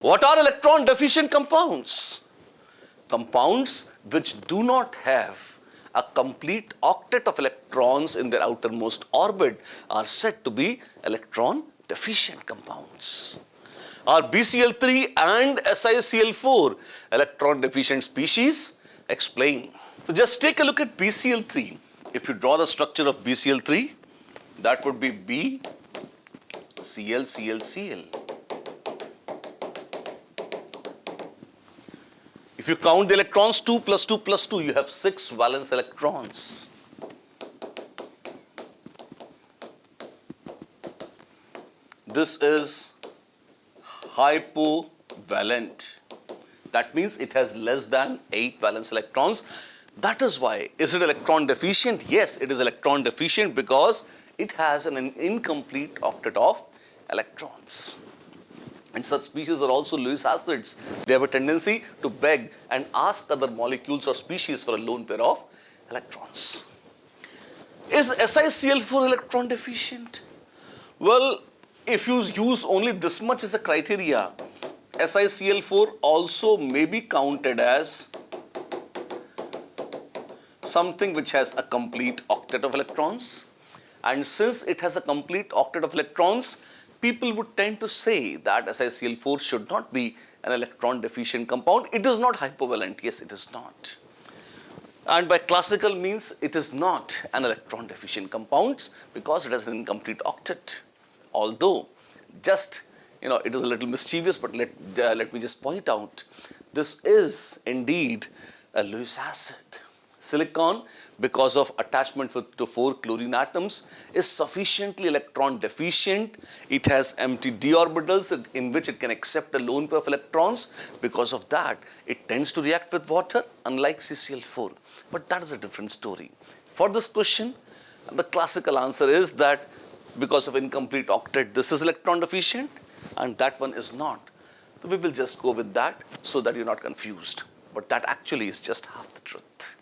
What are electron deficient compounds? Compounds which do not have a complete octet of electrons in their outermost orbit are said to be electron deficient compounds. Are BCl3 and SiCl4 electron deficient species? Explain. So just take a look at BCl3. If you draw the structure of BCl3, that would be B, Cl, Cl, Cl. If you count the electrons, 2 plus 2 plus 2, you have 6 valence electrons. This is hypovalent. That means it has less than 8 valence electrons. That is why. Is it electron deficient? Yes, it is electron deficient because it has an incomplete octet of electrons. And such species are also Lewis acids. They have a tendency to beg and ask other molecules or species for a lone pair of electrons. Is SiCl4 electron deficient? Well, if you use only this much as a criteria, SiCl4 also may be counted as something which has a complete octet of electrons. And since it has a complete octet of electrons, people would tend to say that SiCl4 should not be an electron deficient compound. It is not hypovalent. Yes, it is not. And by classical means, it is not an electron deficient compound because it has an incomplete octet. Although, just, it is a little mischievous, but let me just point out, this is indeed a Lewis acid. Silicon, because of attachment to 4 chlorine atoms, is sufficiently electron deficient. It has empty d orbitals in which it can accept a lone pair of electrons. Because of that, it tends to react with water, unlike CCl4. But that is a different story. For this question, the classical answer is that because of incomplete octet, this is electron deficient and that one is not. So we will just go with that so that you're not confused. But that actually is just half the truth.